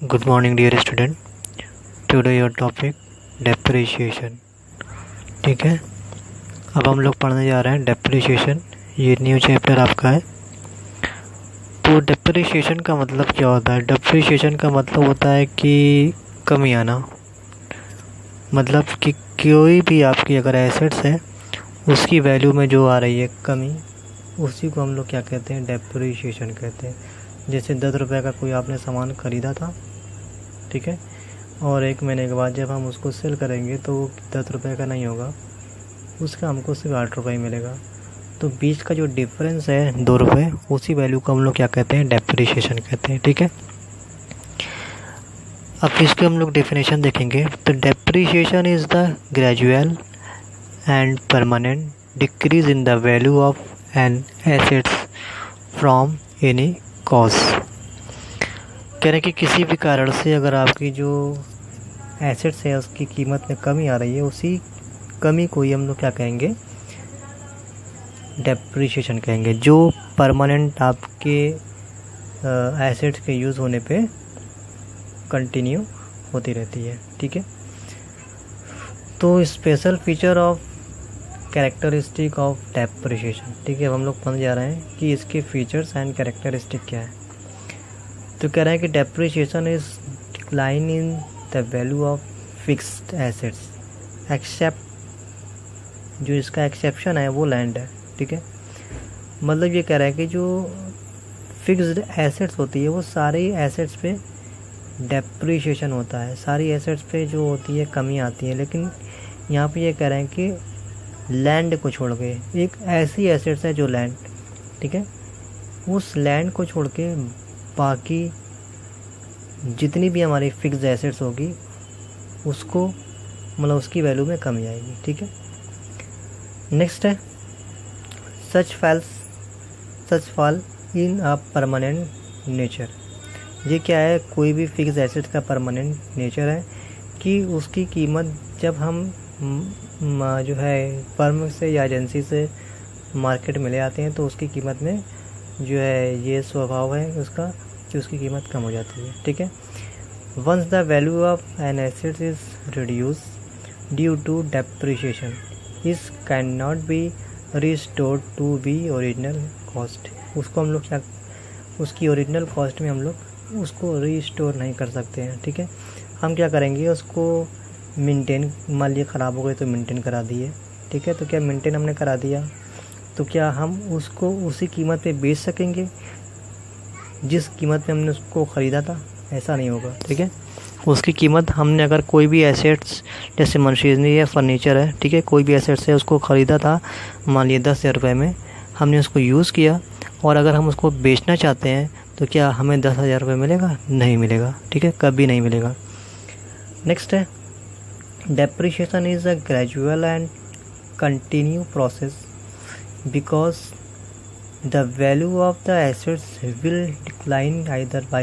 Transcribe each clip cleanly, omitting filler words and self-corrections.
Good morning dear student. Today your topic depreciation. ठीक है, अब हम लोग पढ़ने जा रहे हैं डेप्रिसिएशन। ये न्यू चैप्टर आपका है। तो डेप्रिसिएशन का मतलब क्या होता है? डेप्रिसिएशन का मतलब होता है कि कमी आना, मतलब कि कोई भी आपकी अगर एसेट्स है उसकी वैल्यू में जो आ रही है कमी, उसी को हम लोग क्या कहते हैं? डेप्रिसिएशन कहते हैं। जैसे 10 रुपये का कोई आपने सामान ख़रीदा था, ठीक है, और 1 महीने के बाद जब हम उसको सेल करेंगे तो वो 10 रुपये का नहीं होगा, उसका हमको सिर्फ 8 रुपये मिलेगा। तो बीच का जो डिफरेंस है 2 रुपये, उसी वैल्यू को हम लोग क्या कहते हैं? डेप्रिसिएशन कहते हैं। ठीक है, अब इसके हम लोग डेफिनेशन देखेंगे। तो depreciation is the gradual and permanent decrease in the value of an assets from any cause. कह रहे हैं कि किसी भी कारण से अगर आपकी जो एसेट्स है उसकी कीमत में कमी आ रही है, उसी कमी को ही हम लोग क्या कहेंगे? डेप्रिसिएशन कहेंगे, जो परमानेंट आपके एसेट्स के यूज़ होने पे कंटिन्यू होती रहती है। ठीक है, तो special feature of characteristic of depreciation. ठीक है, अब हम लोग समझ जा रहे हैं कि इसके फीचर्स एंड कैरेक्टरिस्टिक क्या है। तो कह रहे हैं कि depreciation is decline in the value of fixed assets except, जो इसका एक्सेप्शन है वो लैंड है। ठीक है, मतलब ये कह रहा है कि जो फिक्स्ड एसेट्स होती है वो सारी एसेट्स पे डेप्रिसिएशन होता है, सारी एसेट्स पे जो होती है कमी आती है। लेकिन यहाँ पे ये कह रहे हैं कि लैंड को छोड़ के, एक ऐसी एसेट्स है जो लैंड, ठीक है, उस लैंड को छोड़ के बाकी जितनी भी हमारी फिक्स्ड एसेट्स होगी उसको, मतलब उसकी वैल्यू में कमी आएगी। ठीक है, नेक्स्ट है such fall in a permanent nature. ये क्या है? कोई भी फिक्स्ड एसेट का परमानेंट नेचर है कि उसकी कीमत जब हम जो है फर्म से या एजेंसी से मार्केट में ले आते हैं तो उसकी कीमत में जो है ये स्वभाव है उसका कि उसकी कीमत कम हो जाती है। ठीक है, once the value of an asset is reduce due to depreciation is can not be restored to be original cost. उसको हम लोग क्या, उसकी ओरिजिनल कॉस्ट में हम लोग उसको रिस्टोर नहीं कर सकते हैं। ठीक है, हम क्या करेंगे? उसको मेंटेन, मान लिया ख़राब हो गए तो मेंटेन करा दिए। ठीक है, तो क्या मेंटेन हमने करा दिया तो क्या हम उसको उसी कीमत पे बेच सकेंगे जिस कीमत में हमने उसको ख़रीदा था? ऐसा नहीं होगा। ठीक है, उसकी कीमत हमने अगर कोई भी एसेट्स जैसे मशीनरी है, फर्नीचर है, ठीक है, कोई भी एसेट्स है उसको ख़रीदा था, मान लिया 10,000 रुपये में, हमने उसको यूज़ किया और अगर हम उसको बेचना चाहते हैं तो क्या हमें 10,000 रुपये मिलेगा? नहीं मिलेगा। ठीक है, कभी नहीं मिलेगा। नेक्स्ट है depreciation is a gradual and continue process because the value of the assets will decline either by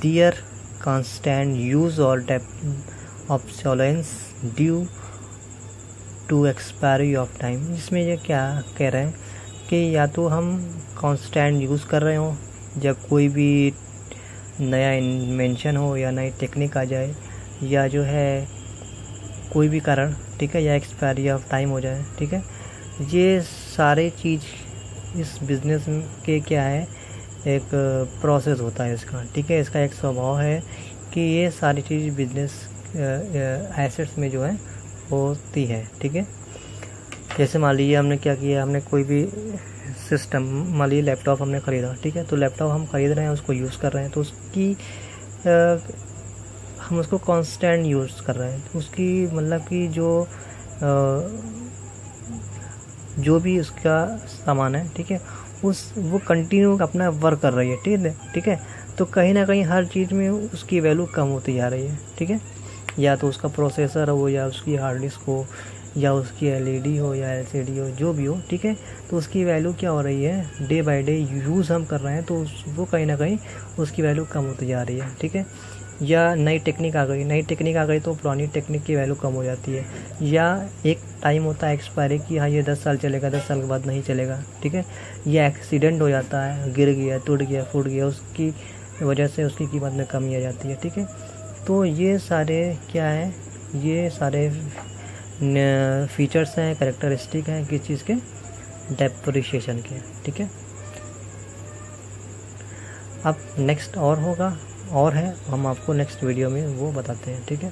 their constant use or obsolescence due to expiry of time। इसमें ये क्या कह रहे हैं कि या तो हम कांस्टेंट यूज़ कर रहे हो, जब कोई भी नया इन्वेंशन हो या नई टेक्निक आ जाए, या जो है कोई भी कारण, ठीक है, या एक्सपायरी ऑफ टाइम हो जाए। ठीक है, ये सारे चीज़ इस बिज़नेस के क्या है? एक प्रोसेस होता है इसका। ठीक है, इसका एक स्वभाव है कि ये सारी चीज़ बिजनेस एसेट्स में जो है होती है। ठीक है, जैसे मान लीजिए हमने क्या किया, हमने कोई भी सिस्टम, मान लीजिए लैपटॉप हमने ख़रीदा। ठीक है, तो लैपटॉप हम ख़रीद रहे हैं, उसको यूज़ कर रहे हैं, तो उसकी हम उसको कांस्टेंट यूज़ कर रहे हैं, तो उसकी मतलब कि जो भी उसका सामान है, ठीक है, वो कंटिन्यू अपना वर्क कर रही है। ठीक है, तो कहीं ना कहीं हर चीज़ में उसकी वैल्यू कम होती जा रही है। ठीक है, या तो उसका प्रोसेसर हो, या उसकी हार्ड डिस्क हो, या उसकी एलईडी हो, या एलसीडी हो, जो भी हो। ठीक है, तो उसकी वैल्यू क्या हो रही है? डे बाय डे यूज़ हम कर रहे हैं तो वो कहीं ना कहीं उसकी वैल्यू कम होती जा रही है। ठीक है, या नई टेक्निक आ गई तो पुरानी टेक्निक की वैल्यू कम हो जाती है, या एक टाइम होता है एक्सपायरी कि हाँ ये 10 साल चलेगा, 10 साल के बाद नहीं चलेगा। ठीक है, या एक्सीडेंट हो जाता है, गिर गया, टूट गया, फूट गया, उसकी वजह से उसकी कीमत में कमी आ जाती है। ठीक है, तो ये सारे क्या है, ये सारे फीचर्स हैं, कैरेक्टरिस्टिक हैं किस चीज़ के, डेप्रिशिएशन के। ठीक है, अब नेक्स्ट और होगा और है, हम आपको नेक्स्ट वीडियो में वो बताते हैं। ठीक है।